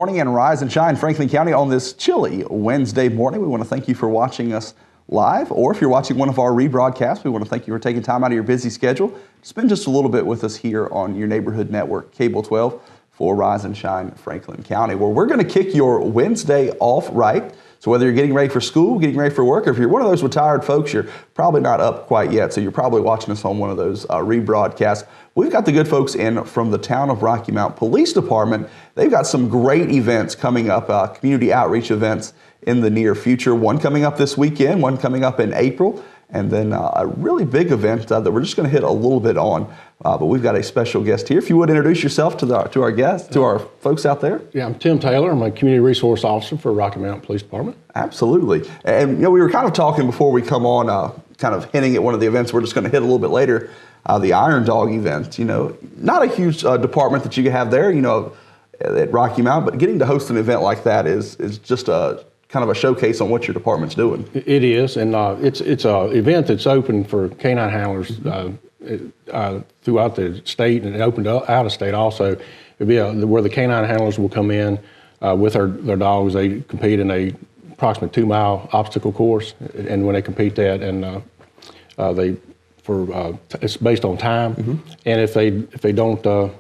Morning and rise and shine Franklin County on this chilly Wednesday morning. We want to thank you for watching us live, or if you're watching one of our rebroadcasts, we want to thank you for taking time out of your busy schedule to spend just a little bit with us here on your neighborhood network, Cable 12, for Rise and Shine Franklin County, where we're going to kick your Wednesday off right. So whether you're getting ready for school, getting ready for work, or if you're one of those retired folks, you're probably not up quite yet, so you're probably watching us on one of those rebroadcasts. We've got the good folks in from the Town of Rocky Mount Police Department. They've got some great events coming up, community outreach events in the near future. One coming up this weekend, one coming up in April, and then a really big event that we're just going to hit a little bit on. But we've got a special guest here. If you would introduce yourself to our guests, to our folks out there. Yeah, I'm Tim Taylor. I'm a community resource officer for Rocky Mount Police Department. Absolutely. And we were kind of talking before we come on, kind of hinting at one of the events we're just going to hit a little bit later, the Iron Dog event. Not a huge department that you have there, at Rocky Mount, but getting to host an event like that is just a kind of a showcase on what your department's doing. It is, and it's an event that's open for canine handlers throughout the state, and it opened out of state also. It'll be where the canine handlers will come in with their dogs. They compete in a approximate 2-mile obstacle course, and when they compete that, and it's based on time, and if they don't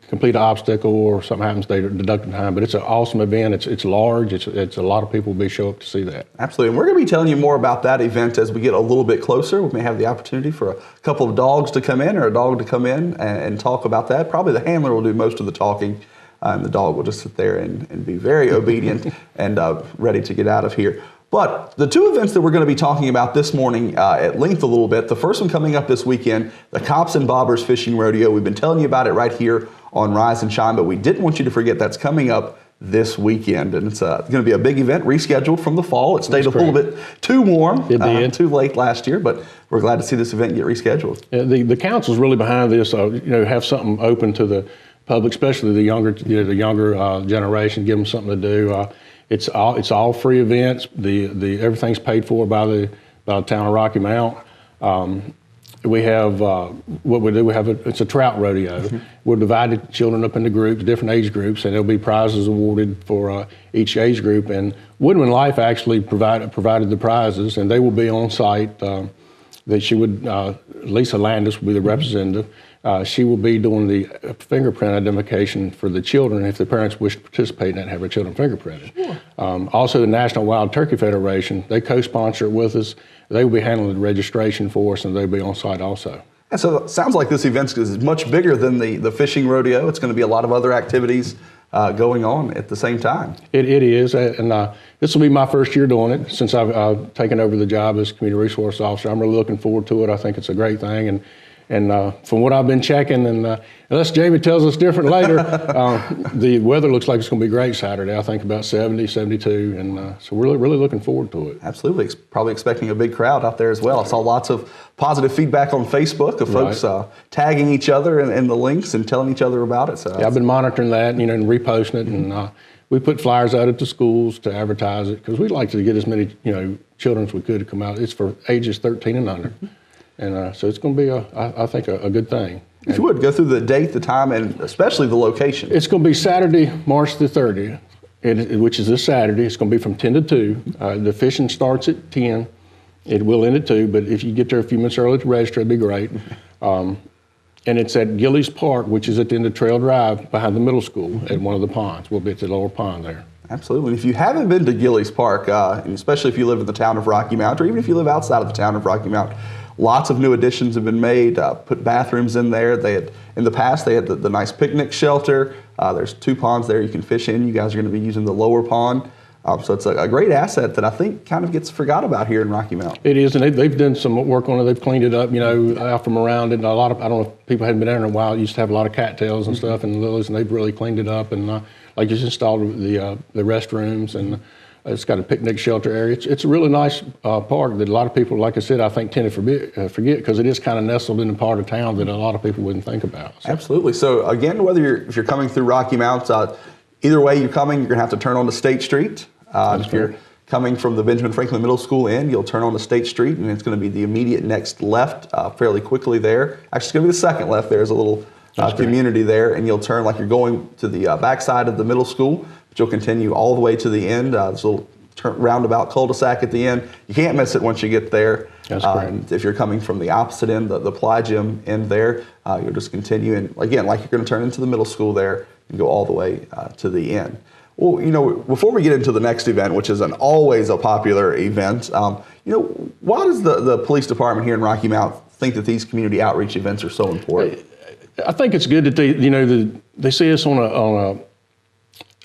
complete an obstacle or something happens, they deduct the time. But it's an awesome event. It's large. It's a lot of people will show up to see that. Absolutely. And we're going to be telling you more about that event as we get a little bit closer. We may have the opportunity for a couple of dogs to come in or a dog to come in and talk about that. Probably the handler will do most of the talking. And the dog will just sit there and be very obedient and ready to get out of here. But the two events that we're going to be talking about this morning at length a little bit, the first one coming up this weekend, the Cops and Bobbers Fishing Rodeo. We've been telling you about it right here on Rise and Shine, but we didn't want you to forget that's coming up this weekend. And it's going to be a big event, rescheduled from the fall. It stayed a little bit too warm, too late last year, but we're glad to see this event get rescheduled. The council's really behind this, have something open to the public, especially the younger generation, give them something to do. It's all free events. Everything's paid for by the town of Rocky Mount. We have what we do. It's a trout rodeo. We're divided children up into groups, different age groups, and there'll be prizes awarded for each age group. And Woodman Life actually provided the prizes, and they will be on site. Lisa Landis will be the representative. She will be doing the fingerprint identification for the children if the parents wish to participate and have their children fingerprinted. Sure. Also, the National Wild Turkey Federation, they co-sponsor it with us. They will be handling the registration for us, and they'll be on site also. And so it sounds like this event is much bigger than the fishing rodeo. It's going to be a lot of other activities going on at the same time. It is, and this will be my first year doing it since I've taken over the job as community resource officer. I'm really looking forward to it. I think it's a great thing, and from what I've been checking, and unless Jamey tells us different later, the weather looks like it's going to be great Saturday. I think about 70, 72, and so we're really looking forward to it. Absolutely. Probably expecting a big crowd out there as well. I saw lots of positive feedback on Facebook of folks tagging each other in the links and telling each other about it. So yeah, I've been monitoring that, and reposting it, and we put flyers out at the schools to advertise it because we'd like to get as many children as we could to come out. It's for ages 13 and under. And so it's going to be, I think, a good thing. If you would, go through the date, the time, and especially the location. It's going to be Saturday, March the 30th, which is this Saturday. It's going to be from 10 to 2. The fishing starts at 10. It will end at 2, but if you get there a few minutes early to register, it'd be great. And it's at Gillies Park, which is at the end of Trail Drive behind the middle school at one of the ponds. We'll be at the lower pond there. Absolutely. And if you haven't been to Gillies Park, and especially if you live in the town of Rocky Mount, or even if you live outside of the town of Rocky Mount, lots of new additions have been made, put bathrooms in there. In the past, they had the nice picnic shelter. There's 2 ponds there you can fish in. You guys are going to be using the lower pond. So it's a great asset that I think kind of gets forgot about here in Rocky Mount. It is, and they've done some work on it. They've cleaned it up, out from around it. And I don't know if people hadn't been there in a while. It used to have a lot of cattails and stuff and lilies, and they've really cleaned it up. And just installed the restrooms, and it's got a picnic shelter area. It's a really nice park that a lot of people, like I said, I think tend to forget because it is kind of nestled in a part of town that a lot of people wouldn't think about. So. Absolutely. So again, if you're coming through Rocky Mount, either way you're coming, you're going to have to turn onto State Street. If you're coming from the Benjamin Franklin Middle School you'll turn onto State Street, and it's going to be the immediate next left fairly quickly there. Actually, it's going to be the second left. There's a little community there, and you'll turn like you're going to the backside of the middle school, but you'll continue all the way to the end. This little roundabout cul-de-sac at the end. You can't miss it once you get there. That's great. If you're coming from the opposite end, the Ply Gym end there, you'll just continue. And again, like you're going to turn into the middle school there and go all the way to the end. Well, before we get into the next event, which is always a popular event, why does the police department here in Rocky Mount think that these community outreach events are so important? I think it's good that they see us on a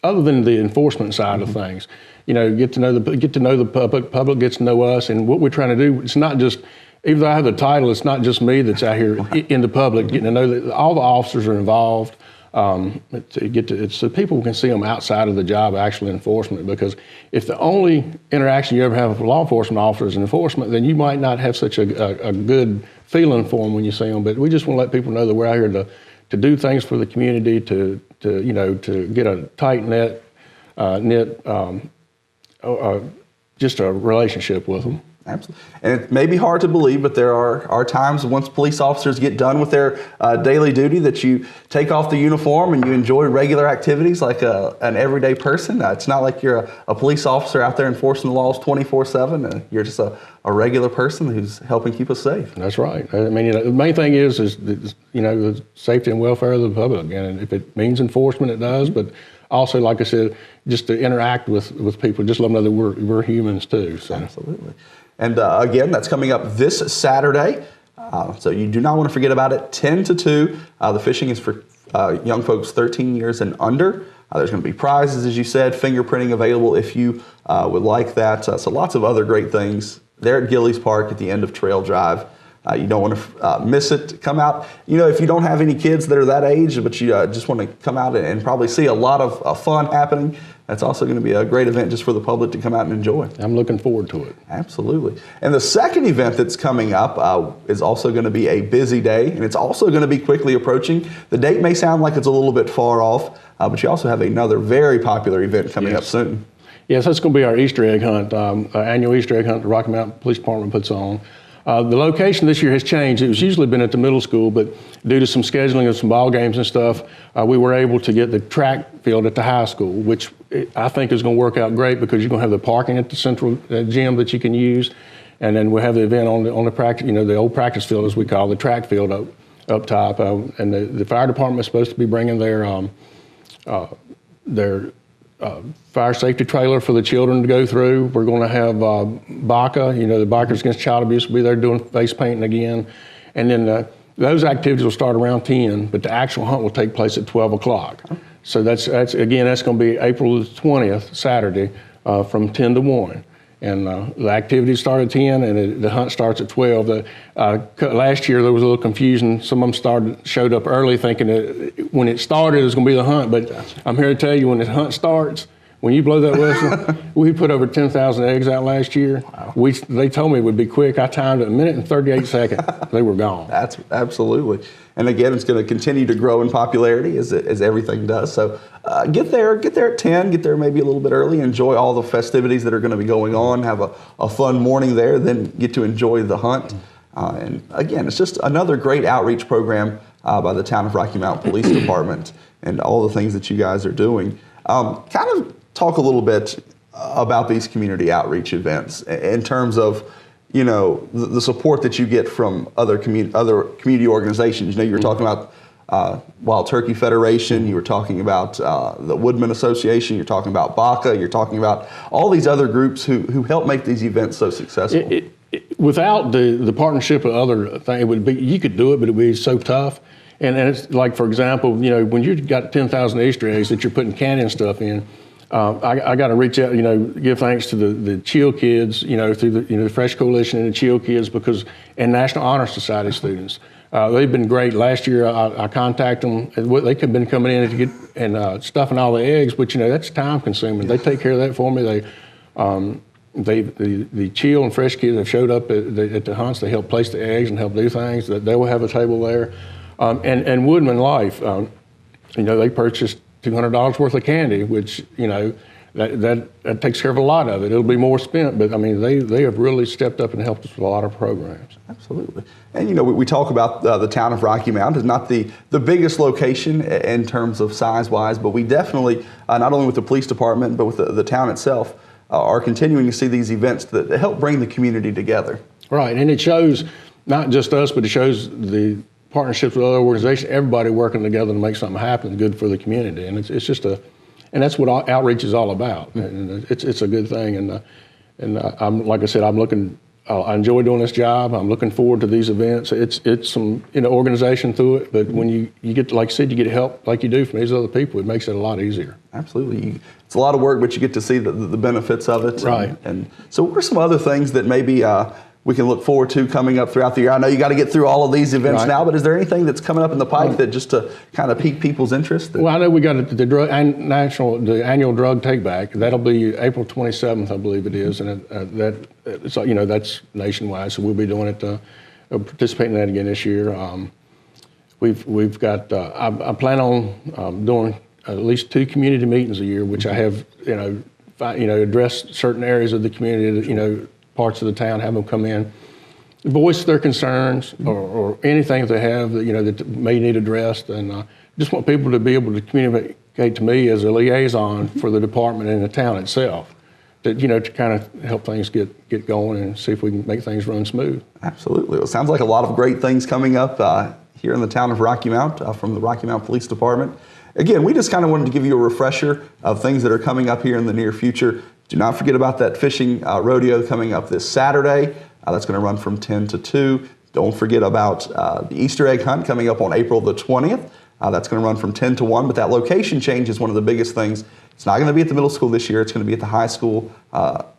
other than the enforcement side of things. Get to know the public gets to know us, and what we're trying to do. It's not just, even though I have the title, it's not just me that's out here in the public getting to know that all the officers are involved. So people can see them outside of the job, actual enforcement. Because if the only interaction you ever have with a law enforcement officer is enforcement, then you might not have such a good feeling for them when you see them. But we just want to let people know that we're out here to do things for the community, to get a tight knit, just a relationship with them. Absolutely. And it may be hard to believe, but there are times once police officers get done with their daily duty that you take off the uniform and you enjoy regular activities like an everyday person. It's not like you're a police officer out there enforcing the laws 24/7. You're just a regular person who's helping keep us safe. That's right. I mean, the main thing is the safety and welfare of the public. And if it means enforcement, it does. But also, like I said, just to interact with people, just let them know that we're humans too. So. Absolutely. And again, that's coming up this Saturday. So you do not want to forget about it. 10 to 2. The fishing is for young folks 13 years and under. There's going to be prizes, as you said, fingerprinting available if you would like that. So lots of other great things there at Gillies Park at the end of Trail Drive. You don't want to miss it. Come out. If you don't have any kids that are that age, but you just want to come out and probably see a lot of fun happening, that's also going to be a great event just for the public to come out and enjoy. I'm looking forward to it. Absolutely. And the second event that's coming up is also going to be a busy day, and it's also going to be quickly approaching. The date may sound like it's a little bit far off, but you also have another very popular event coming up soon. Yes, that's going to be our Easter egg hunt, annual Easter egg hunt the Rocky Mountain Police Department puts on. The location this year has changed. It was usually been at the middle school, but due to some scheduling of some ball games and stuff, we were able to get the track field at the high school, which I think is going to work out great because you're going to have the parking at the central gym that you can use, and then we'll have the event on the practice, the old practice field, as we call the track field up top. And the fire department is supposed to be bringing their fire safety trailer for the children to go through. We're going to have BACA, the Bikers Against Child Abuse will be there doing face painting again. And then those activities will start around 10, but the actual hunt will take place at 12 o'clock. So that's going to be April the 20th, Saturday, from 10 to 1. And the activities start at 10 and the hunt starts at 12. Last year there was a little confusion. Some of them showed up early thinking that when it started it was going to be the hunt. But I'm here to tell you, when the hunt starts, when you blow that whistle, we put over 10,000 eggs out last year. Wow. They told me it would be quick. I timed it 1 minute and 38 seconds. They were gone. That's absolutely. And again, it's going to continue to grow in popularity as everything does. So get there at 10, get there maybe a little bit early, enjoy all the festivities that are going to be going on, have a fun morning there, then get to enjoy the hunt. And again, it's just another great outreach program by the Town of Rocky Mount Police Department and all the things that you guys are doing. Kind of talk a little bit about these community outreach events in terms of the support that you get from other community organizations. You were talking about Wild Turkey Federation, you were talking about the Woodman Association, you're talking about BACA, you're talking about all these other groups who help make these events so successful. Without the partnership of other things, you could do it, but it would be so tough. And it's like, for example, when you've got 10,000 Easter eggs that you're putting candy and stuff in, I got to reach out, give thanks to the Chill kids, through the Fresh Coalition and the Chill kids and National Honor Society students. They've been great. Last year, I contacted them. They could have been coming in to get and stuffing all the eggs, but that's time consuming. They take care of that for me. The Chill and Fresh kids have showed up at the hunts. They help place the eggs and help do things. They will have a table there. And Woodman Life, they purchased $200 worth of candy, which, that takes care of a lot of it. It'll be more spent, but I mean, they have really stepped up and helped us with a lot of programs. Absolutely. And we talk about the town of Rocky Mount. It's not the biggest location in terms of size-wise, but we definitely, not only with the police department, but with the town itself, are continuing to see these events that help bring the community together. Right, and it shows not just us, but it shows the partnerships with other organizations, everybody working together to make something happen good for the community. And it's just and that's what outreach is all about. And it's a good thing. And I'm, like I said, I enjoy doing this job. I'm looking forward to these events. It's some organization through it, but when you get, like I said, you get help like you do from these other people, it makes it a lot easier. Absolutely. It's a lot of work, but you get to see the benefits of it. Right. And so what are some other things that maybe we can look forward to coming up throughout the year? I know you got to get through all of these events now, but is there anything that's coming up in the pipe that just to kind of pique people's interest? Well, I know we got the annual drug take back. That'll be April 27th, I believe it is, and that's nationwide. So we'll be doing it, participating in that again this year. We've got. I plan on doing at least 2 community meetings a year, which I have address certain areas of the community. Parts of the town, have them come in, voice their concerns or anything that they have that may need addressed, and just want people to be able to communicate to me as a liaison for the department and the town itself, to kind of help things get going and see if we can make things run smooth. Absolutely. Well, it sounds like a lot of great things coming up here in the town of Rocky Mount from the Rocky Mount Police Department. Again, we just kind of wanted to give you a refresher of things that are coming up here in the near future. Do not forget about that fishing rodeo coming up this Saturday. That's going to run from 10 to 2. Don't forget about the Easter egg hunt coming up on April the 20th. That's going to run from 10 to 1, but that location change is one of the biggest things. It's not going to be at the middle school this year. It's going to be at the high school up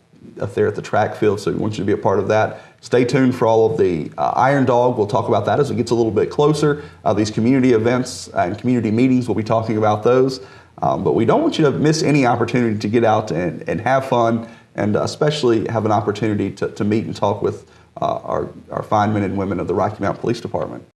there at the track field, so we want you to be a part of that. Stay tuned for all of the Iron Dog. We'll talk about that as it gets a little bit closer. These community events and community meetings, we'll be talking about those. But we don't want you to miss any opportunity to get out and have fun, and especially have an opportunity to meet and talk with our fine men and women of the Rocky Mount Police Department.